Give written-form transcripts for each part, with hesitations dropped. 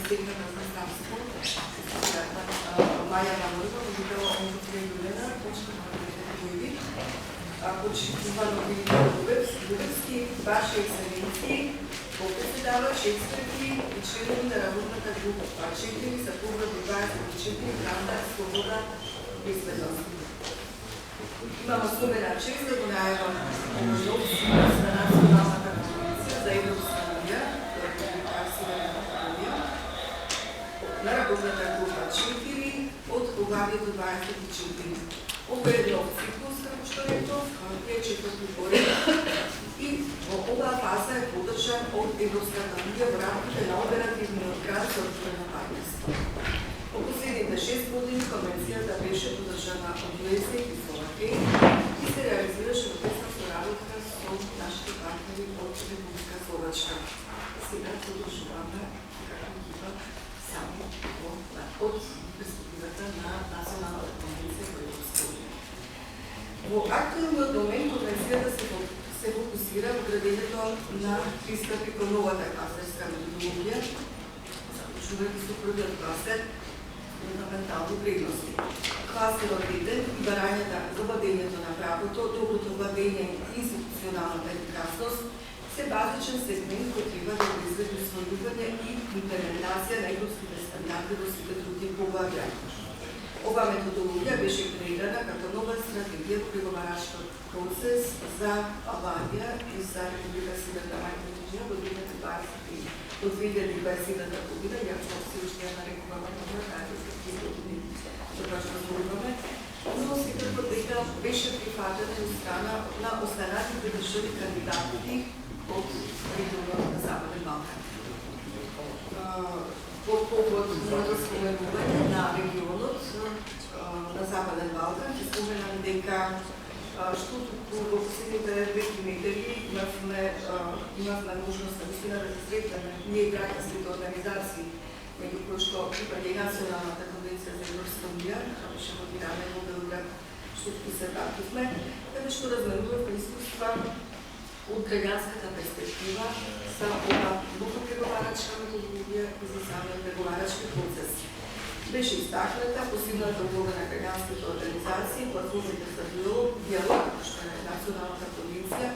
председник на Здравство, Маја Манурова, водител онкологија Јулена, точка на Бојди, почитувано Луговски, Ваши екселенции, попредседавач, експерти и членови на работната група 4 за Погlavlje 24 Правда, слобода, безбедност. Имamo особена чест да го најавам Омојовски на Националната конвенција за Европска унија, на работната група 4 од Поглавјето 24. Ова е нов циклус, како што реков, е четврти поред и во оваа фаза е подржан од Европската унија во рамките на оперативниот град за отворено партнерство. Во последните 6 години конвенцијата беше подржана од УЕС и Словакија и се реализираше во тесна соработка со нашите партнери од Република Словачка. Сега продолжуваме како екипа само од перспективата на Националната конвенција во Европска унија. Во актуелниот момент конвенцијата се фокусира во градењето на пристапи кон новата кластерска методологија, започнувајќи со првиот кластер фундаментални вредности. Кластерот 1 и барањата за владењето на правото, доброто владење и институционалната ефикасност се базичен сегмент кој треба да обезбеди усвојување и имплементација на европските стандарди во сите други поглавја. Оваа методологија беше креирана като нова стратегија во преговарачкиот процес за Албанија и за Република Северна Македонија во 2020 година, јако се уште ја нарекуваме нова тајка години, за тоа што зборуваме, но секако дека беше прифатена од страна на останатите држави кандидати од регионот на Западен Балкан. По повод на споменување на регионот на Западен Балкан, ќе споменам дека што туку во последните 2 недели имавме можност да се сретнеме ние граѓанските организации, меѓу кои што припаѓа и Националната конвенција за Европска унија, беше мотивирана во Белград, што туку се вративме, каде што разменувавме искуства од граѓанската перспектива за ова нова преговарачка методологија и за самиот преговарачки процес. Беше истакната посилната улога на граѓанските организации, платформите за диалог, што е Националната конвенција,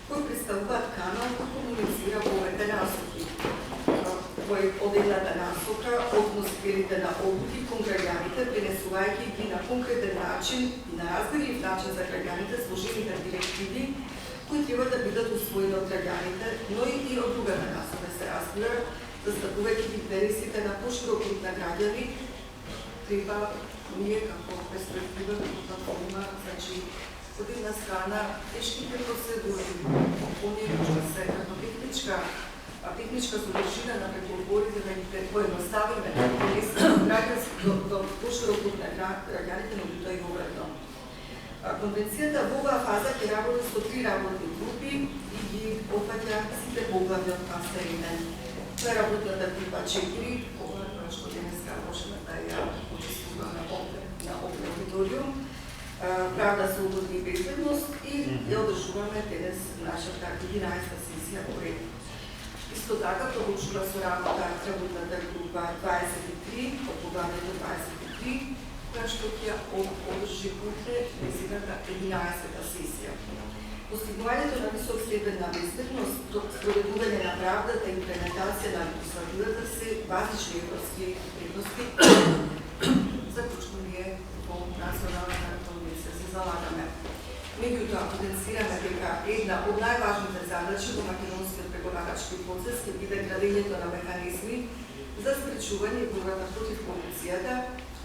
кои представуваат канал кој комуницира во овете насоки. Кој од едната насока односителите на одлуки кон граѓаните, пренесувајќи ги на конкретен начин и на разбирлив начин за граѓаните сложените директиви кои треба да бидат усвоени од граѓаните, но и од другата насока се разбира, застапувајќи ги интересите на поширок круг на граѓани, треба ние како перспектива како платформа, значи од една страна тешките процедури, оние што се како техничка содржина на преговорите да ги поедноставиме до поширок круг на граѓаните, но тоа и обратно. Конвенцијата во оваа фаза ќе работи со 3 работни групи и ги опфаќа сите поглавја од кластер 1. Тоа е работната група 4, ова што денеска можеме да ја почувствуваме на овој аудиториум, правда, слобода и безбедност и ја одржуваме денес нашата 11-та сесија по ред. Исто така продолжува со работната група 23, по поглавјето 23, која што ќе одржи утре нејзината 11-та сесија. Постигнувањето на висок степен на безбедност, спроведување на правдата и имплементација на легислативата се базични европски вредности за кои што ние во Националната конвенција се залагаме. Меѓутоа, потенцираме дека една од најважните задачи во македонскиот преговарачки процес ќе биде градењето на механизми за спречување и борбата против корупцијата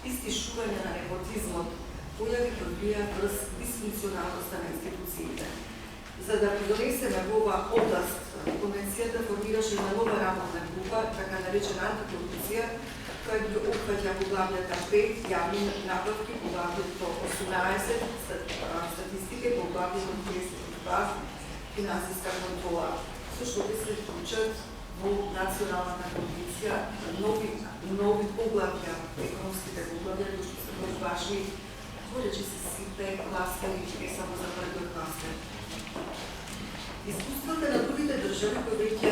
и стишување на непотизмот, појави кои влијаат врз дисфункционалноста на институциите. За да придонесеме во оваа област, конвенцијата формираше една нова работна група, така наречена антикорупција, која ги опфаќа поглавјата 5 јавни набавки, поглавјето 18 статистика и поглавјето 32 финансиска контрола, со што ќе се вклучат во Националната конвенција нови поглавја, економските поглавја, кои што се многу важни, во речиси сите кластери, не само за првиот кластер. Искуствата на другите држави кои веќе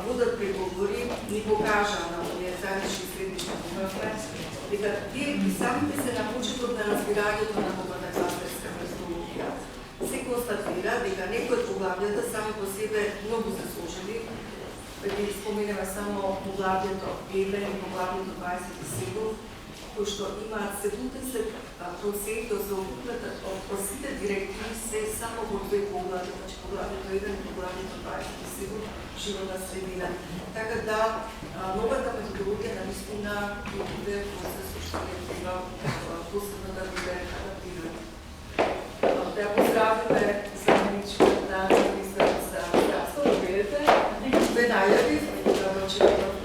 водат преговори, ни покажа на овие заеднички среднички имавме, дека тие и самите се на почеток на разбирањето на новата кластерска методологија се констатира дека некои од поглавјата сами по себе многу се сложени. Ги споменеме само поглавјето 1 и поглавјето 27, кои што имаат 70% за окупната од сите директиви се само во две поглавја, значи поглавјето 1 и поглавјето 27, животна средина. Така да новата методологија навистина е процес што треба посебно да биде адаптирана. Да ја поздравиме заменичката министар за здравство, да видите, две најави, да го очекуваме.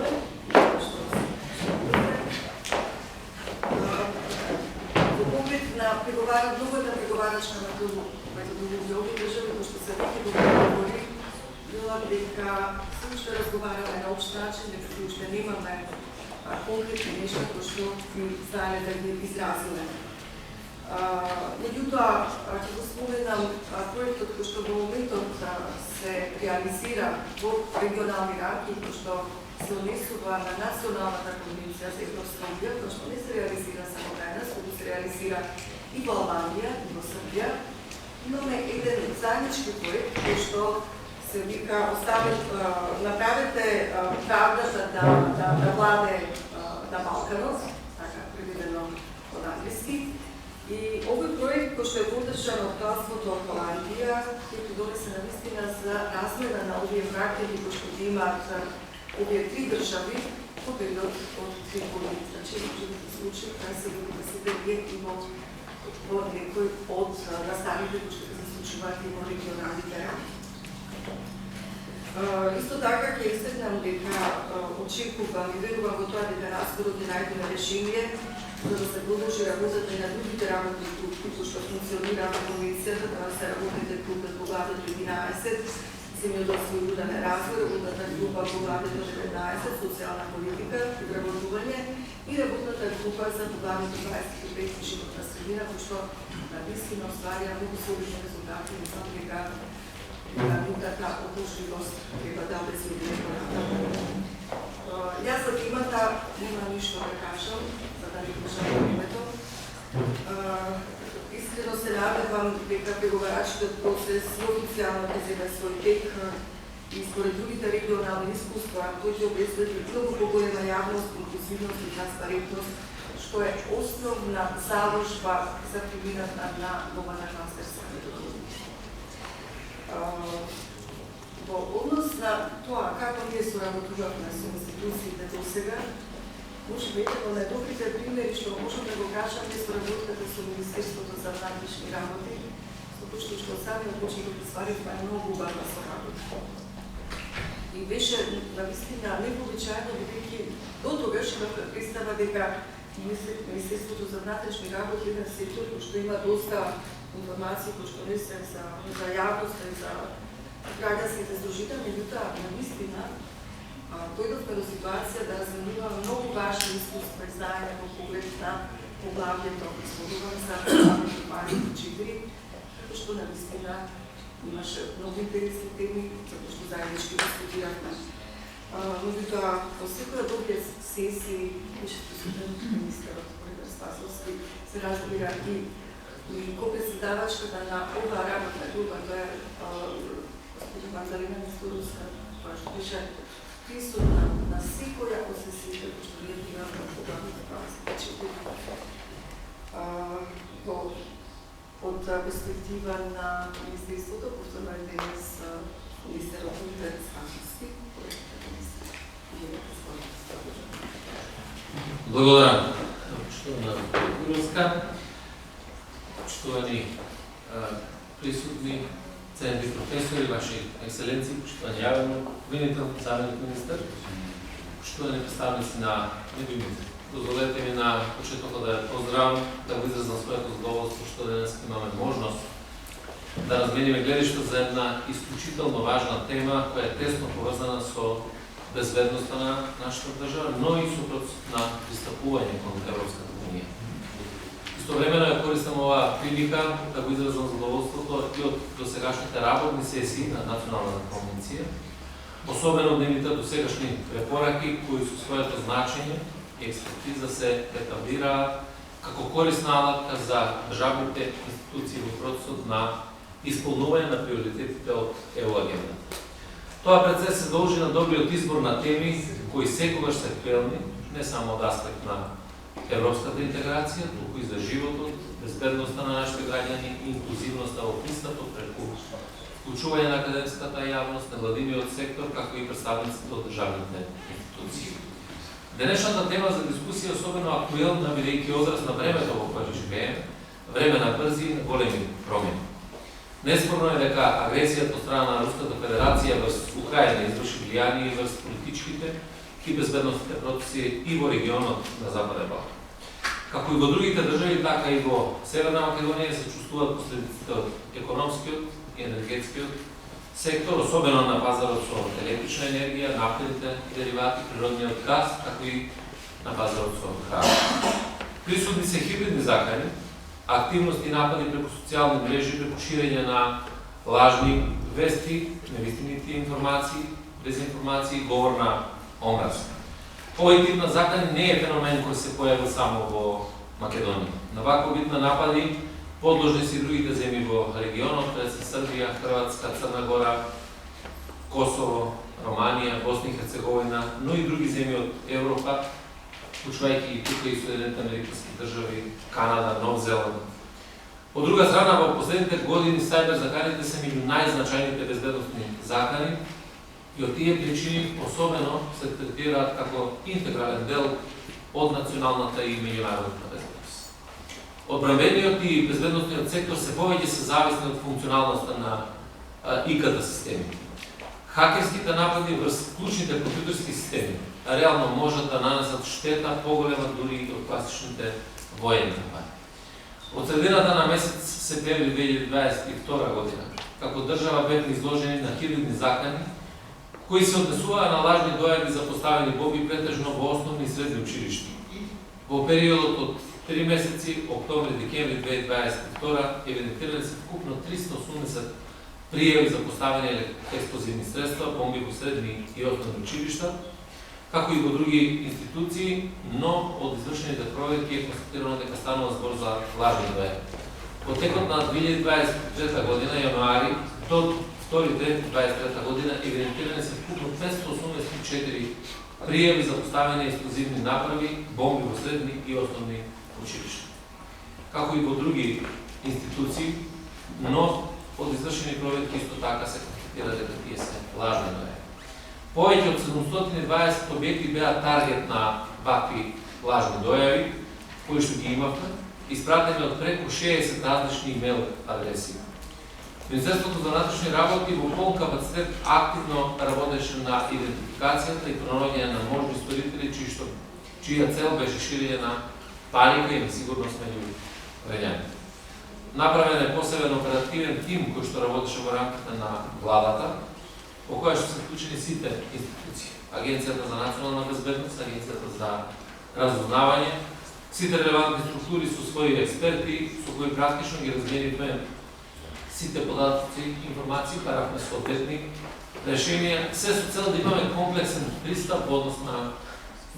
Новата преговарачка методологија овие држави кои што се веќе го преговори, била дека се уште разговараме на општ начин, дека се уште немаме конкретни нешта кои што би знаеле да ги изразиме. Меѓутоа, ќе го споменам проектот кој што во моментот се реализира во регионални рамки, кој што се однесува на националната конвенција за Европска унија, кој што не се реализира само кај нас, туку се реализира и во Албанија, и во Србија. Имаме еден заеднички проект кој што се вика направете правдата да владе на Балканот, така преведено од англиски. И овој проект кој што е поддржан од кралството од Холандија, кој донесе навистина за размена на овие враќања кои што ги имаат овие три држави по период од 3 години. Значи, во живите случаи, кај се види да се дебие и во некој од настаните кои што се случуваат и во регионалните рамки. Исто така ќе истакнам дека очекувам и верувам во тоа дека наскоро ќе најдеме решение за да се продолжи работата и на другите работни групи кои што функционираат во конвенцијата, тоа се работните групи по главата 11, земјоделство и рурален развој, работната група по главата 19, социјална политика и вработување и работната група за поглавите 25 животна средина, кој што навистина остварија многу солидни резултати и мислам дека нутата одржливост треба да обезбедиме понатаму. Јас за темата нема ништо да кажам, за да не кажам времето. Искрено се надевам дека преговарачкиот процес официјално ќе земе свој тек и според другите регионални искуства, тој ќе обезбеди многу поголема јавност, инклузивност и транспарентност, што е основна заложба за примината на новата кластерска методологија. Во однос на тоа како ние соработувавме со институциите до сега, може би еден од најдобрите примери што можам да го кажам е соработката со Министерството за внатрешни работи, со кој што сами од почеток стваривме многу убава соработка. И беше навистина неповичаено, бидејќи до тогаш имавме представа дека Министерството за внатрешни работи е еден сектор кој што има доста информации кои што не се за јавноста и за граѓанските здружители, меѓутоа навистина дојдовме до ситуација да разменуваме многу важни искуства и знаење во поглед на поглавјето, спомнуваме за поглавјето 24, како што навистина имаше многу интересни теми, затоа што заеднички дискутиравме. Меѓутоа, во секоја од овие сесии, беше присутен министерот Олегар Спасовски, се разбира и ко-председавачката на оваа работна група, тоа е господин Магдалина Несторовска, која што беше присутна на секоја од сесиите кои што ние имаме во поглавните 24. Од перспектива на Министерството, повторно е денес министерот Олегар Спасовски. Благодарам. Поштована Куровска, поштовани присутни, ценни професори, ваши екселенции, поштовани јавен обвинител, заменик министер, поштовани представници на медиумите. Дозволете ми на почетокот да ја поздравам, да го изразам своето задоволство што денес имаме можност да размениме гледишта за една исклучително важна тема која е тесно поврзана со безбедноста на нашата држава, но и со процесот на пристапување кон Европската унија. Истовремено ја користам оваа прилика да го изразам задоволството и од досегашните работни сесии на Националната конвенција, особено нивните досегашни препораки, кои со своето значење и експертиза се етаблираа како корисна алатка за државните институции во процесот на исполнување на приоритетите од ЕУ агендата. Тоа пред се должи на добриот избор на теми кои секогаш се актуелни, не само од аспект на европската интеграција, туку и за животот, безбедноста на нашите граѓани и инклузивноста во пристапот преку вклучување на академската јавност, невладиниот сектор, како и представниците од државните институции. Денешната тема за дискусија е особено актуелна, бидејќи одраз на времето во кое живееме, време на брзи и големи промени. Неспорно е дека агресијата од страна на Руската Федерација врз Украина изврши влијание врз политичките и безбедностните процеси и во регионот на Западен Балкан. Како и во другите држави, така и во Северна Македонија се чувствуваат последиците од економскиот и енергетскиот сектор, особено на пазарот со електрична енергија, нафтените деривати, природниот газ, како и на пазарот со храна. Присутни се хибридни закани, активности и напади преку социјални мрежи, преку ширење на лажни вести, невистинити информации, дезинформации, говор на омраз. Овој тип на закани не е феномен кој се појави само во Македонија. На вакво вид на напади подложни се и другите земји во регионот, пред се Србија, Хрватска, Црна Гора, Косово, Романија, Босна и Херцеговина, но и други земји од Европа, вклучувајќи и тука и Соединените американски држави, Канада, Нов Зеланд. Од друга страна, во последните години сајбер заканите се меѓу најзначајните безбедностни закани и од тие причини особено се третираат како интегрален дел од националната и меѓународната безбедност. Одбранбениот и безбедностниот сектор се повеќе се зависни од функционалноста на ИКТ системи. Хакерските напади врз клучните компјутерски системи реално можат да нанесат штета поголема дури и од класичните воени напади. Од средината на месец септември 2022 година, како држава бевме изложени на хилјадни закани, кои се однесуваа на лажни дојави за поставени бомби претежно во основни и средни училишта. Во периодот од 3 месеци, октомври-декември 2022, евидентирани се вкупно 380 пријави за поставени експлозивни средства, бомби во средни и основни училишта, како и во други институции, но од извршените проверки е констатирано дека станува збор за лажни дојави. Во текот на 2023 година, јануари, до 2 декември 2023 година, евидентирани се вкупно 584 пријави за поставени експлозивни направи, бомби во средни и основни училишта. Како и во други институции, но од извршени проверки исто така се констатира дека тие се лажни дојави. Повеќе од 720 објекти беа таргет на вакви лажни дојави, кои што ги имавме, испратени од преку 60 различни имейл адреси. Министерството за внатрешни работи во полн капацитет активно работеше на идентификацијата и пронаоѓање на можни сторители, чија цел беше ширење на паника и несигурност меѓу граѓаните. Направен е посебен оперативен тим кој што работеше во рамките на владата, во која што се вклучени сите институции. Агенцијата за национална безбедност, Агенцијата за разузнавање, сите релевантни структури со своји експерти, со кои практично ги разменивме сите податоци и информации, паравме соодветни решенија, се со цел да имаме комплексен пристап во однос на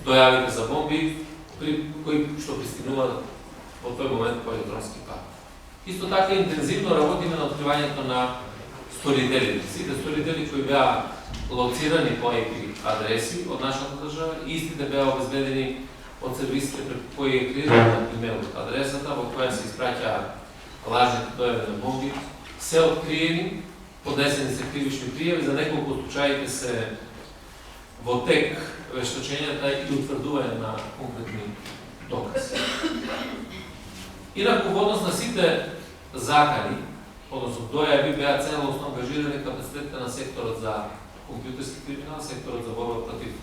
дојавите за бомби, кои што пристигнуваат во тој момент по електронски пат. Исто така интензивно работиме на откривањето на сторителите. Сите сторители кои беа лоцирани по IP адреси од нашата држава, истите беа обезбедени од сервисите преку кои е креирана имейл адресата во која се испраќа лажните дојави на бомби, се откриени, поднесени се кривични пријави, за неколку случаите се во тек вештачењата и утврдување на конкретни докази. Инаку во однос на сите закани, односно дојави, беа целосно ангажирани капацитетите на секторот за компјутерски криминал, секторот за борба против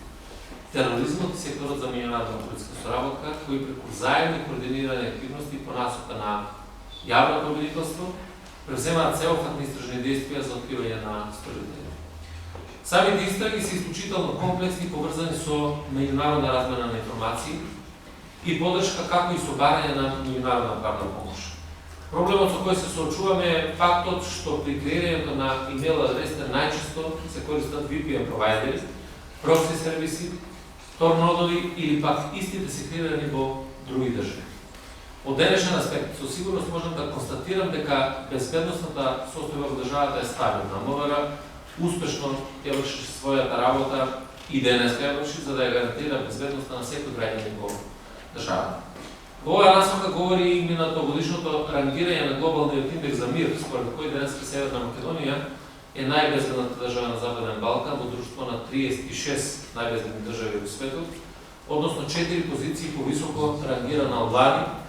тероризмот и секторот за меѓународна полициска соработка, кои преку заедни координирани активности по насока на јавното обвинителство превземаат целофатни истражни действија за откривање на сторители. Самите истраги се исклучително комплексни и поврзани со меѓународна размена на информации и подршка како и со барање на меѓународна правна помош. Проблемот со кој се соочуваме е фактот што при креирањето на имейл адресите најчесто се користат VPN провайдери, прокси сервиси, Tor нодови или пак истите се креирани во други држави. Од денешен аспект, со сигурност можам да констатирам дека безбедносната состојба во државата е стабилна. МВР успешно ја врши својата работа и денеска ја врши за да ја гарантира безбедноста на секој граѓанин во државата. Во оваа насока говори и минатогодишното рангирање на глобалниот индекс за мир, според кој денеска Северна Македонија е најбезбедната држава на Западен Балкан во друштво на 36 најбезбедни држави во светот, односно 4 позиции повисоко рангирана Албанија,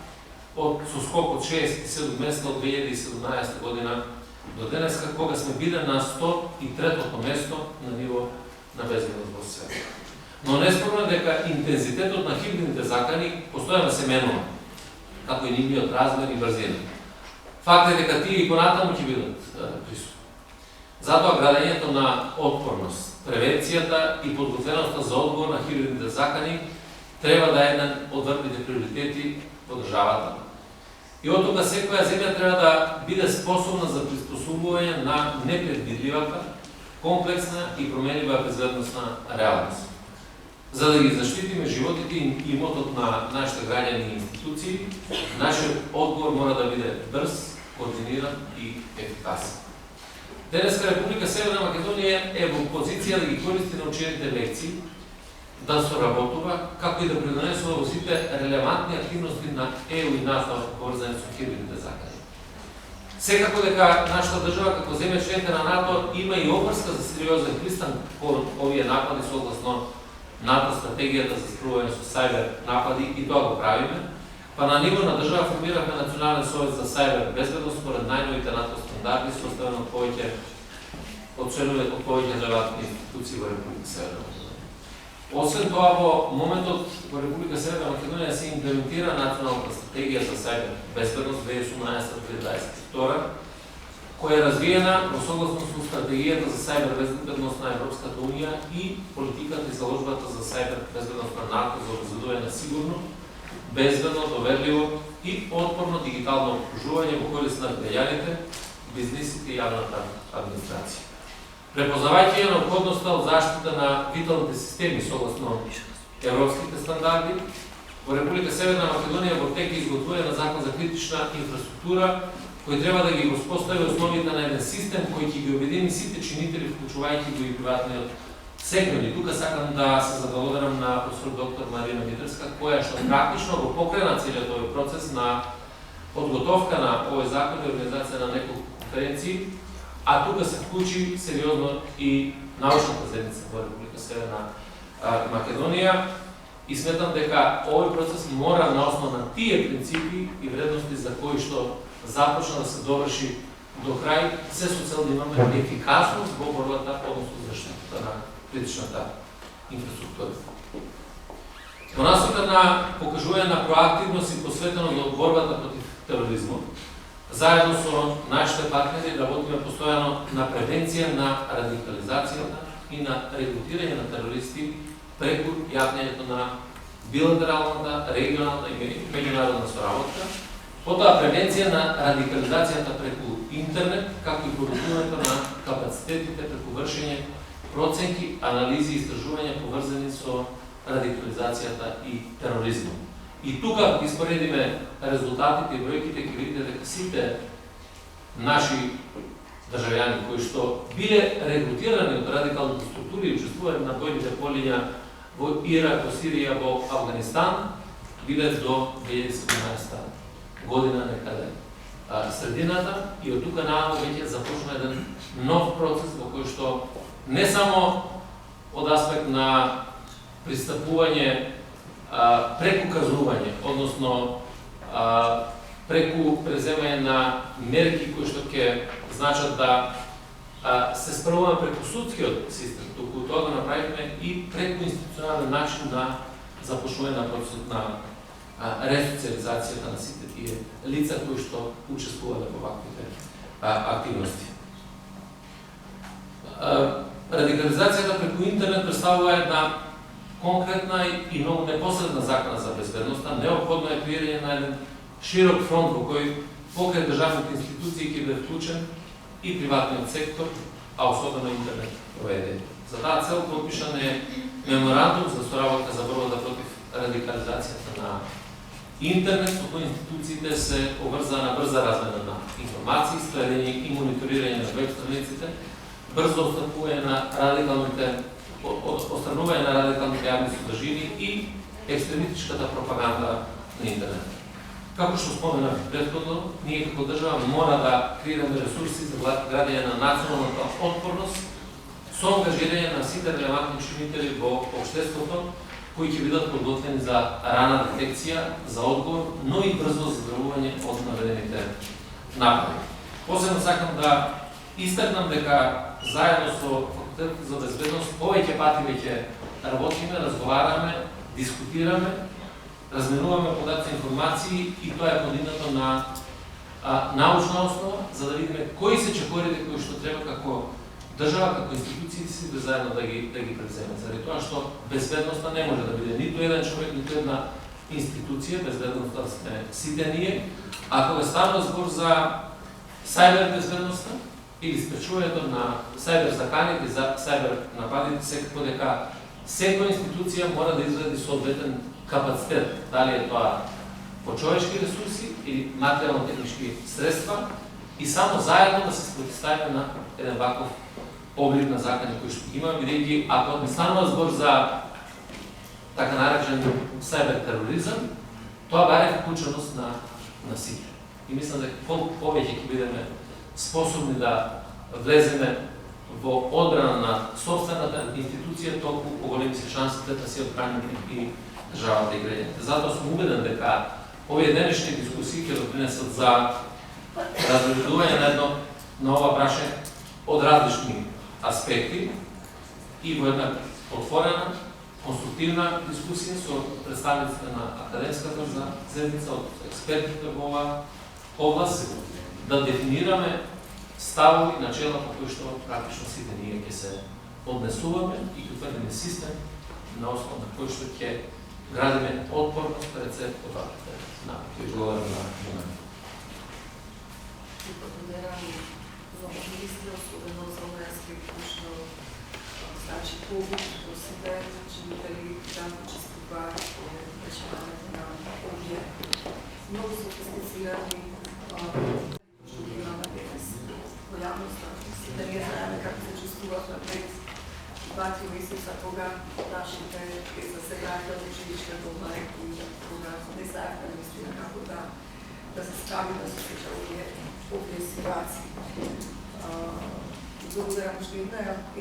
со скок од 67 места од 2017 година до денеска, кога сме биле на 103-то место на ниво на безбедност во светот. Но неспорно е дека интензитетот на хибридните закани постојано се менува, како и нивниот размер и брзина. Факт е дека тие и понатаму ќе бидат присутни. Затоа градењето на отпорност, превенцијата и подготвеноста за одговор на хибридните закани треба да е еден од врвните приоритети во државата. И од тука секоја земја треба да биде способна за приспособување на непредвидливата, комплексна и променлива безбедносна реалност. За да ги заштитиме животите и имотот на нашите граѓани и институции, нашиот одговор мора да биде брз, координиран и ефикасен. Денеска Република Северна Македонија е во позиција да ги користи научените лекции, да соработува, како и да придонесува во сите релевантни активности на ЕУ и НАТО поврзани со хибридните закани. Секако дека нашата држава како земја членка на НАТО има и обврска за сериозен пристан кон овие напади согласно НАТО стратегијата за спровање со сајбер напади и тоа го правиме, па на ниво на држава формирахме Национален совет за сајбер безбедност според најновите НАТО стандарди, составен од членови од повеќе релевантни институции во Република Северна Македонија. Освен тоа, во моментот во Република Северна Македонија се имплементира Националната стратегија за сајбер безбедност 2018-2022, која е развиена во согласно со стратегијата за сајбер безбедност на Европската унија и политиката и заложбата за сајбер безбедност на НАТО за обезбедување на сигурно, безбедно, доверливо и отпорно дигитално окружување во корист на граѓаните, бизнисите и јавната администрација. Препознавајќи ја необходноста од заштита на виталните системи согласно европските стандарди, во Република Северна Македонија во тек е изготвување на закон за критична инфраструктура, кој треба да ги воспостави основите на еден систем кој ќе ги обедини сите чинители, вклучувајќи го и приватниот сектор. И тука сакам да се заблагодарам на професор доктор Марина Митревска, која што практично го покрена целиот овој процес на подготовка на овој закон и организација на неколку конференции, а тука се вклучи сериозно и научната заедница во Република Северна Македонија и сметам дека овој процес мора на основа на тие принципи и вредности за кои што започна да се доврши до крај, се со цел да имаме ефикасност во борбата, односно заштитата на критичната инфраструктура. Во насока на покажување на проактивност и посветено за борбата против тероризмот, заедно со нашите партнери работиме постојано на превенција на радикализацијата и на регрутирање на терористи преку јавњето на билатералната, регионална и меѓународна соработка, потоа превенција на радикализацијата преку интернет, како и подобрувањето на капацитетите преку вршење проценки, анализи и истражувања поврзани со радикализацијата и тероризмот. И тука ги споредиме резултатите и бројките, ќе видите дека сите наши државјани кои што биле регрутирани од радикалните структури и учествувале на бојните полиња во Ирак, во Сирија, во Афганистан, биле до 2017 година некаде средината и од тука нааму веќе започна еден нов процес во кој што не само од аспект на пристапување преку казнување, односно преку преземање на мерки кои што ќе значат да се справуваме преку судскиот систем, туку тоа го направивме и преку институционален начин на започнување на процесот на ресоциализацијата на сите тие лица кои што учествувале во ваквите активности. Радикализацијата преку интернет представува една конкретна и многу непосредна закана за безбедноста. Неопходно е креирање на еден широк фронт во кој покрај државните институции ќе биде вклучен и приватниот сектор, а особено интернет проведение. За таа цел подпишан е меморандум за соработка за борбата против радикализацијата на интернет, со кој институциите се обврзаа на брза размена на информации, следење и мониторирање на веб страниците, брзо отстранување на радикалните јавни содржини и екстремистичката пропаганда на интернет. Како што споменав претходно, ние како држава мора да креираме ресурси за градење на националната отпорност со ангажирање на сите релевантни чинители во општеството, кои ќе бидат подготвени за рана детекција, за одговор, но и брзо заздравување од наведените напади. Посебно сакам да истакнам дека заедно со Факултетот за безбедност повеќе пати веќе работиме, разговараме, дискутираме, разменуваме податци и информации и тоа е подигнато на научна основа, за да видиме кои се чекорите кои што треба како држава, како институции си да заедно да ги превземе. Заради тоа што безбедноста не може да биде ниту еден човек, ниту една институција, безбедноста сме сите ние. А кога станува збор за сајбер безбедноста или спречувањето на сајбер заканите, за сајбер нападите, секако дека секоја институција мора да изгради соодветен капацитет, дали е тоа по човечки ресурси или материјално-технички средства, и само заедно да се спротивставиме на еден ваков облик на закани кои што има, бидејќи ако не станува збор за така наречен сајбер тероризам, тоа баре вклученост на сите. И мислам дека колку повеќе ќе бидеме способни да влеземе во одбрана на собствената институција, толку поголеми се шансите да се одбраниме и државата и граѓаните. Затоа сум убеден дека овие денешни дискусии ќе допринесат за разгледување на ова прашање од различни аспекти и во една отворена, конструктивна дискусија со представниците на академската заедница, од експертите во оваа област, да дефинираме ставови и начела по кои што практично сите ние ќе се однесуваме и ќе утврдиме систем на основа на кој што ќе градиме отпорност пред се податите на изговора на внимание. Благодарам за министра, особено за овој аспект, што значи повод до себе, ученители да учествуваат во решавањето на овие многу софистицирани што ги имаме денес во јавноста. Да ние знаеме како се чувствувавме пред 2-3 месеца, кога нашите засегања од училишката облеки, кога не знаевме наистина како да се справиме со сите овие ситуации. Благодарам што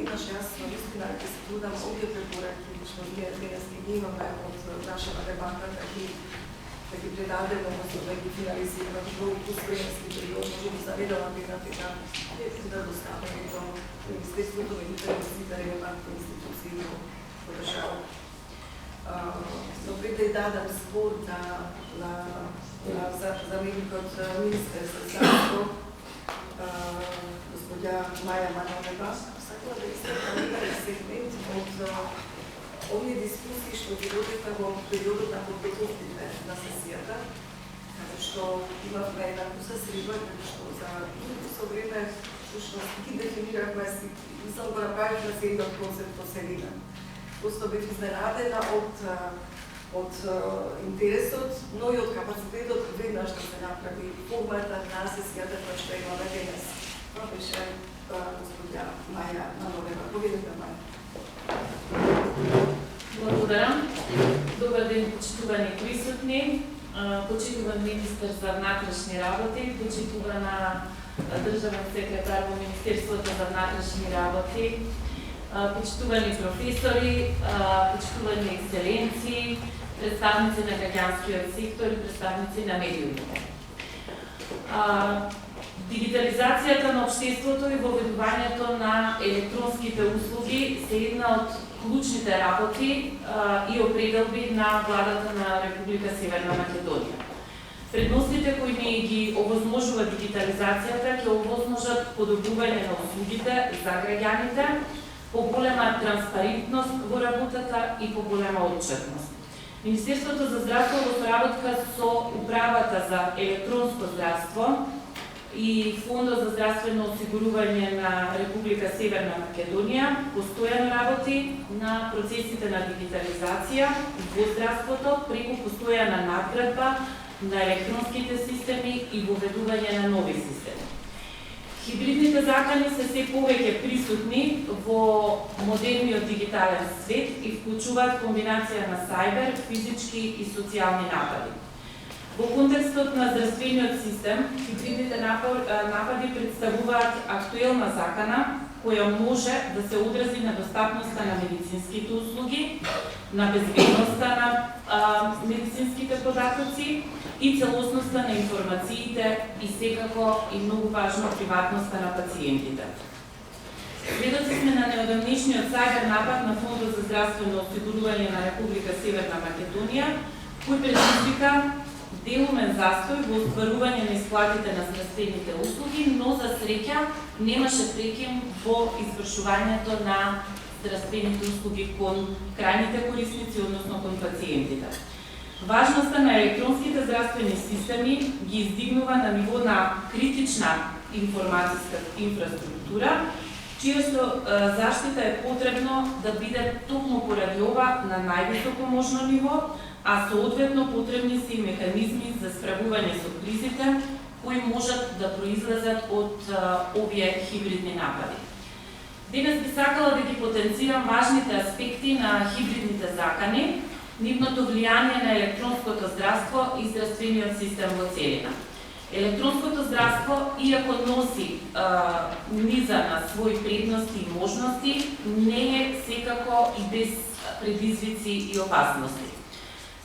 инаш јас наистина ќе се трудам овие препораки што ние денес ги имаме од нашата дебата да ги предадеме, да ги финализираме во успешни период, може би за недална година да доставаме до Министерството на интересите и релевантни институции во државата. Но пред да дадам збор на заменикот министер за здравство, господја Маја Манолева, сакала да истакнам еден сегмент од овие дискусии што ги водевме во периодот на подготовките на сесијата, каде што имавме една куса средба, каде што за со време всушност ги дефинирахме си, мислам го направивме се еден концепт поселина. Просто бев изненадена од интересот, но и од капацитетот веднаш да се направи формата на сесијата која што имаме денес. Това беше господја Маја Манолева. Поведете, Маја. Благодарам. Добар ден, почитувани присутни, почитуван министер за внатрешни работи, почитувана државен секретар во Министерството за внатрешни работи, почитувани професори, почитувани екселенции, представници на граѓанскиот сектор и представници на медиумите. Дигитализацијата на општеството и воведувањето на електронските услуги се една од клучните работи и определби на владата на Република Северна Македонија. Предностите кои ни ги овозможува дигитализацијата ќе овозможат подобрување на услугите за граѓаните, поголема транспарентност во работата и поголема отчетност. Министерството за здравство во соработка со Управата за електронско здравство и Фондот за здравствено осигурување на Република Северна Македонија постојано работи на процесите на дигитализација во здравството преку постојана надградба на електронските системи и воведување на нови системи. Хибридните закани се повеќе присутни во модерниот дигитален свет и вклучуваат комбинација на сајбер, физички и социјални напади. Во контекстот на здравствениот систем, хибридните напади представуваат актуелна закана која може да се одрази на достапноста на медицинските услуги, на безбедноста на медицинските податоци и целосноста на информациите и секако и многу важно приватноста на пациентите. Сведоци сме на неодамнишниот сајбер напад на Фондот за здравствено осигурување на Република Северна Македонија, кој предизвика делумен застој во остварување на исплатите на здравствените услуги, но за среќа немаше прекин во извршувањето на здравствените услуги кон крајните корисници, односно кон пациентите. Важноста на електронските здравствени системи ги издигнува на ниво на критична информацијска инфраструктура, чијата заштита е потребно да биде токму поради ова на највисоко можно ниво, а соодветно потребни се и механизми за справување со кризите кои можат да произлезат од овие хибридни напади. Денес би сакала да ги потенцирам важните аспекти на хибридните закани, нивното влијание на електронското здравство и здравствениот систем во целина. Електронското здравство, иако носи низа на своји предности и можности, не е секако и без предизвици и опасности.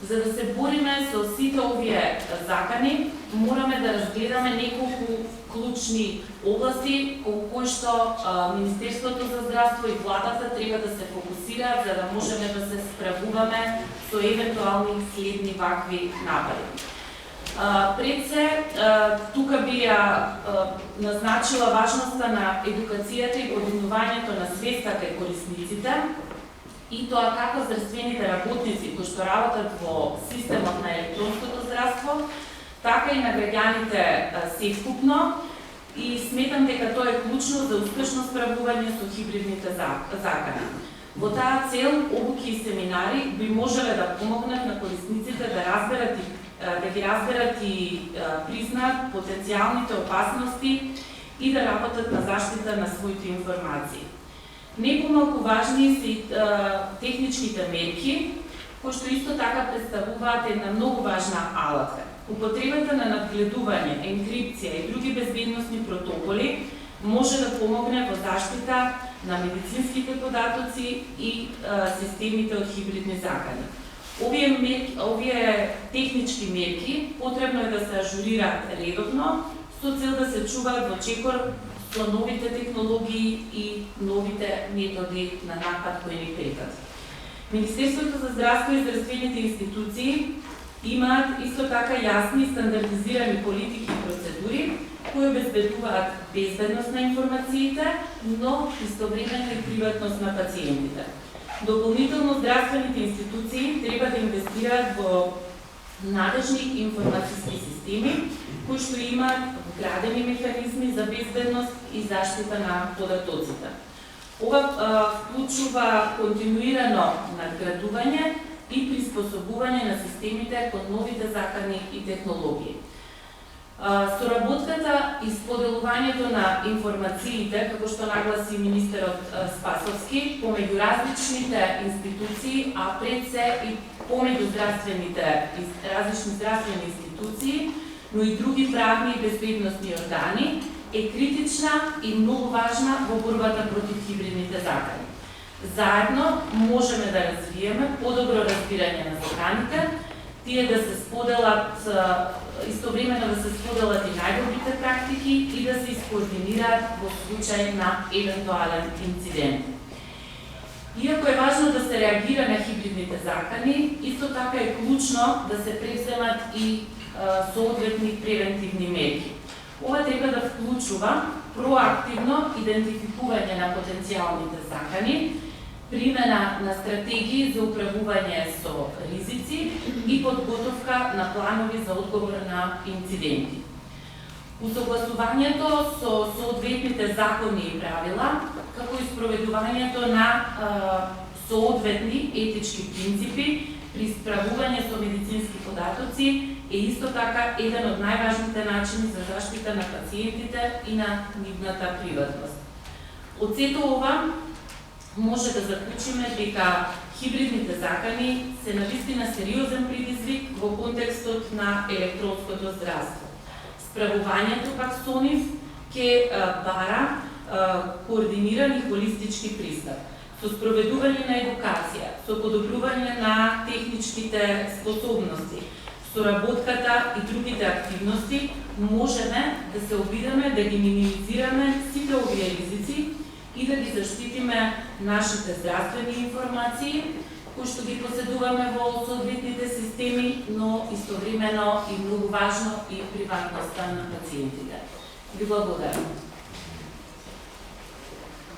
За да се бориме со сите овие закани, мораме да разгледаме неколку клучни области кон кои што Министерството за здравство и владата треба да се фокусираат за да можеме да се справуваме со евентуални следни вакви напади. Пред се, тука би ја назначила важноста на едукацијата и подигнувањето на свеста кај корисниците, и тоа како здравствените работници кои што работат во системот на електронското здравство, така и на граѓаните севкупно, и сметам дека тоа е клучно за успешно справување со хибридните закани. Во таа цел, обуки и семинари би можеле да помогнат на корисниците да ги разберат и признаат потенцијалните опасности и да работат на заштита на своите информации. Не помалку важни се и техничките мерки, кои што исто така представуваат една многу важна алатка. Употребата на надгледување, енкрипција и други безбедносни протоколи може да помогне во заштита на медицинските податоци и системите од хибридни закани. Овие технички мерки потребно е да се ажурираат редовно со цел да се чуваат во чекор со новите технологии и новите методи на напад кои ни претат. Министерството за здравство и здравствените институции имаат исто така јасни стандардизирани политики и процедури кои обезбедуваат безбедност на информациите, но истовремено и приватност на пациентите. Дополнително здравствените институции треба да инвестираат во надежни информацијски системи кои што имаат вградени механизми за безбедност и заштита на податоците. Ова вклучува континуирано надградување и приспособување на системите кон новите закани и технологии. Соработката и споделувањето на информациите, како што нагласи министерот Спасовски, помеѓу различните институции, а пред се и помеѓу различни здравствени институции, но и други правни и безбедносни органи, е критична и многу важна во борбата против хибридните закани. Заедно можеме да развиеме подобро разбирање на заканите, тие да се споделат, истовремено да се споделат и најдобрите практики и да се искоординираат во случај на евентуален инцидент. Иако е важно да се реагира на хибридните закани, исто така е клучно да се преземат и соодветни превентивни мерки. Ова треба да вклучува проактивно идентификување на потенцијалните закани, примена на стратегии за управување со ризици и подготовка на планови за одговор на инциденти. Усогласувањето со соодветните закони и правила, како и спроведувањето на соодветни етички принципи при справување со медицински податоци е исто така еден од најважните начини за заштита на пациентите и на нивната приватност. Од сето ова може да заклучиме дека хибридните закани се навистина сериозен предизвик во контекстот на електронското здравство. Справувањето пак со нив ќе бара координиран и холистички пристап, со спроведување на едукација, со подобрување на техничките способности, со работката и другите активности, можеме да се обидеме да ги минимизираме сите овие ризици и да ги заштитиме нашите здравствени информации, кои што ги поседуваме во соодветните системи, но истовремено и многу важно и приватноста на пациентите. Ви благодарам.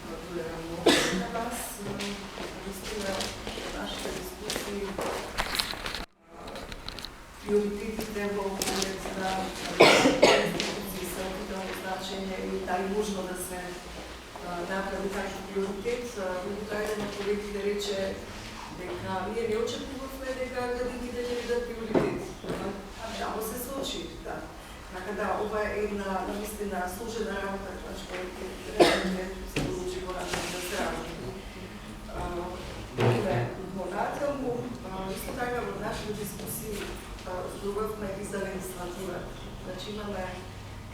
Благодарам много на вас. Наистина, нашите дискусии, приоритетите во контекст на институции се опитано значење и тај нужно да се направи таков приоритет. Еден од колегите рече дека ние не очекувавме дека градините ќе бидат приоритет. Само се случи, да. Така да, ова е една наистина сложена работа, која што ќе се получи во нашата страна. Понатаму, исто така во нашите дискусии зборувавме и за легислатива. Значи имаме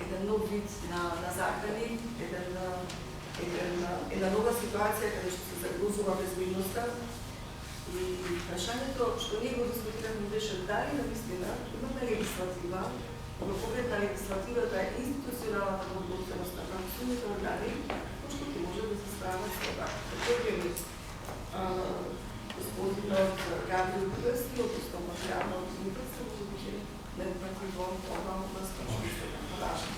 еден нов вид на закани, една нова ситуација каде што се загрозува безбедноста и прашањето што ние го дискутираме беше дали навистина имаме легислатива, во поглед на легислативата е институционалната подготвеност на правосудните органи, што ќе може да се справат со това. Така господинот Габриел Крсти, односно материјалното университет, ќе не упати во ова област, што е важно.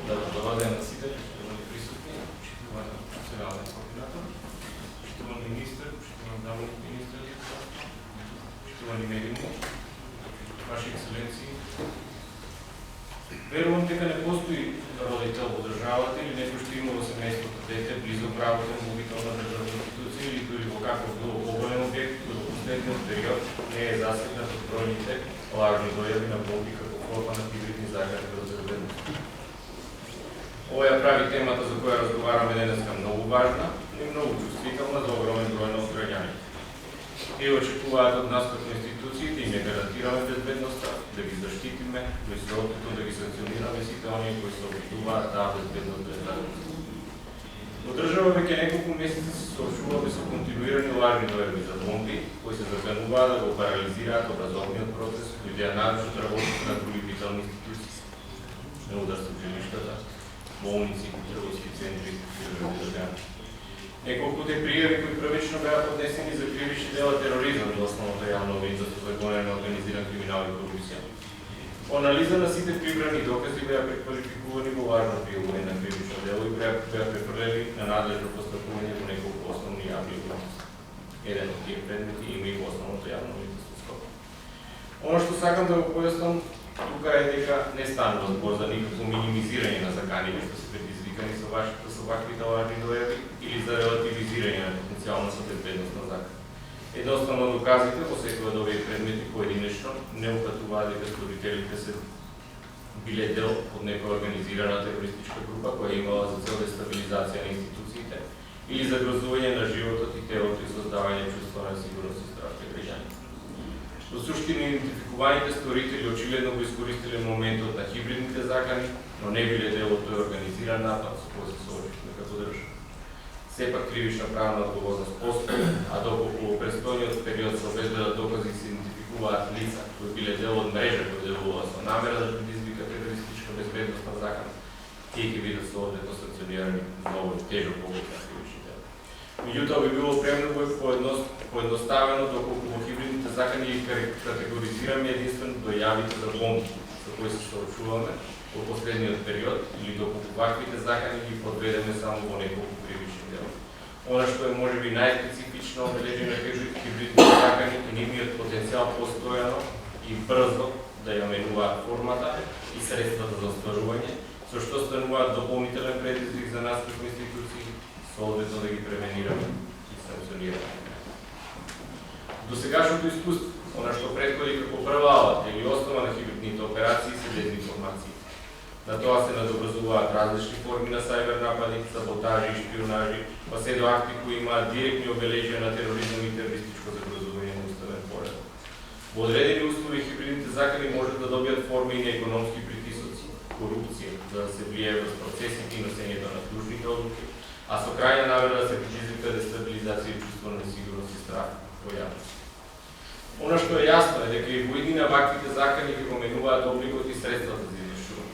Добар ден на сите, почитувани присутни, почитувани национален координатор, почитувани министр, почитувани заместник министр, почитувани медиуми, Ваши екселенции. Верувам дека не постои родител во државата или некој што има во семејството дете близо правото на мобителна државна институција или дури во каков било побоен објект кој во последниот период не е засегнат од бројните лажни дојави на бомби како форма на хибридни загради за безбедност. Ова ја прави темата за која разговараме денеска многу важна и многу чувствителна за огромен број на граѓани. Тие очекуваат од нас како институции да им ја гарантираме безбедноста, да ги заштитиме, но и соодветно да ги санкционираме сите оние кои се обидуваат таа безбедност без граници. Во држава веќе неколку месеци се соочуваме со континуирани лажни дојави за бомби, кои се закануваат да го парализираат образовниот процес, кои да ја нарушат работата на други витални институции, на удар со жилиштата, болници, трговски центри, природни органи. Неколкуте пријави кои првично беа поднесени за кривични дела тероризам до основното јавно обвинство за гонење на организиран криминал и корупција. По анализа на сите прибрани докази беа преквалификувани во важно пријавување на кривично дело и беа префрлени на надлежно постапување во неколку основни јавни обвинства. Еден од тие предмети има и во основното јавно обвинство Скопје. Оно што сакам да го појаснам тука е дека не станува збор за никакво минимизирање на заканите што се предизвикани со ваквите лажни дојави или за релативизирање на потенцијалната безбедност на закон. Едноставно доказите во секој од овие предмети поединечно не укатуваат дека сторителите се биле дел од некоја организирана терористичка група која имала за цел дестабилизација на институциите или загрозување на животот и телото и создавање чувство на сигурност и страх пред граѓаните. Во суштина идентификуваните сторители очигледно го искористиле моментот на хибридните закани, но не биле дел од тој организиран напад со кој се соочивме како држава. Сепак кривична правна одговорност постои, а доколку во престојниот период се обезбедат докази се идентификуваат лица кои биле дел од мрежа која делува со намера да предизвика терористичка безбедност на закон, тие ќе бидат соодветно санкционирани за овој тежок облик на кривични дела. Меѓутоа би било премногу поедноставено доколку во хибридните закани ги категоризираме единствено дојавите за бомби со кои се соочуваме во последниот период или доколку ваквите закани ги подведеме само во неколку кривични дела. Она што е можеби најспецифично обележено на хибридните закани и нивниот потенцијал постојано и брзо да ја менуваат формата и средствата за остварување, со што стануваат дополнителен предизвик за нас како институции, соодветно да ги превенираме и санкционираме. До сегашното искуство, она што претходи како прва алата или основа на хибридните операции се дезинформации. На тоа се надобразуваат различни форми на сајбер напади, саботажи и шпионажи, па се до акти кои имаат директни обележија на тероризам и терористичко загрозување на уставен поредок. Во одредени услови хибридните закани можат да добијат форми и на економски притисоци, корупција, за да се влијае врз процесите и носењето на клучните одлуки, а со крајна намера да се предизвика дестабилизација и чувство на несигурност и страх во јавност. Она што е јасно е дека и во иднина ваквите закани ќе го менуваат обликот и средствата за извршување,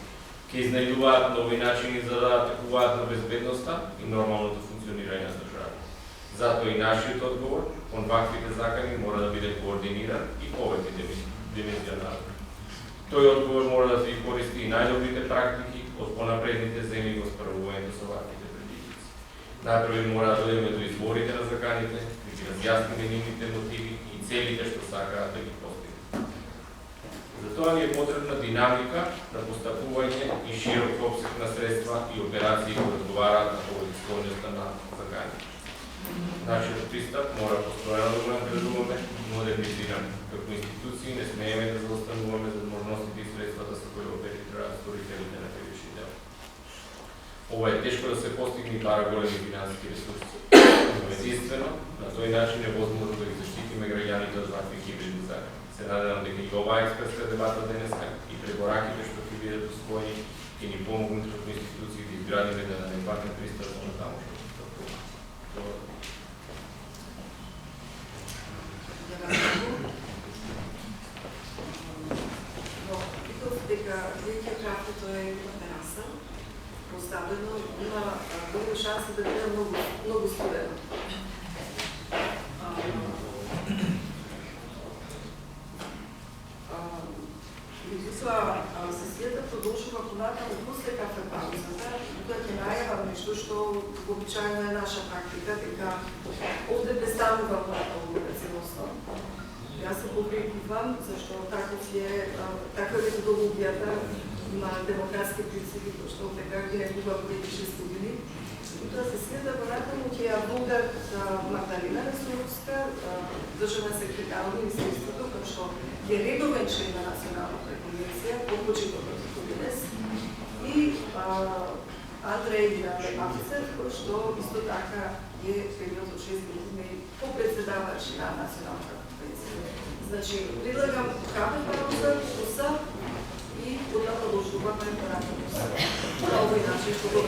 ќе изнајдуваат нови начини за да атакуваат на безбедноста и нормалното функционирање на државата. Затоа и нашиот одговор кон ваквите закани мора да биде координиран и повеќе-димenzионален. Тој одговор мора да се користи и најдобрите практики од понапредните земји во справувањето со ваквите предизвици. Најпрви мора да дојдеме до изворите на заканите, да ги разјасниме нивните мотиви и целите што сакаат да ги постигнат. За тоа ни е потребна динамика на постапување и широк опсег на средства и операции кои одговараат на повеќестојноста на заканите. Нашиот пристап мора постојано да го надградуваме и модернизираме. Како институции не смееме да заостануваме за можностите и средствата со кои оперираат сторителите на кривични дела. Ова е тешко да се постигне и бара големи финансиски ресурси. Но единствено, на тој начин е возможно да ги заштитиме граѓаните од вакви хибридни закани. Се надевам дека и оваа експертска дебата денеска и препораките што ќе бидат усвоени ќе ни помогнат како институции да изградиме да адекватен пристап на тамошното. Питав дека веќе кратото е на тераса, поставено, има големи шанси да биде многу студено. Меѓутоа, сесијата продолжува понатаму после кафе паузата, тоа ќе најавам нешто што вообичаено е наша практика, дека овде не станува понатаму целосно. Јас се попрекивам, зашто таква е методологијата на демократски принципи, кои што така ги некува преди 6 години. Тоа сесијата понатаму ќе ја водат Магдалина Несуровска, државна секретар на Министерството, кој што е редовен член на Националната конвенција по почитот против КОВИД-19 и Андреј Лепафисев, кој што исто така е период од 6 години попредседавач на Националната конвенција. Значи, предлагам кратка пауза и одма продолжуваме понатаму на овој начин што го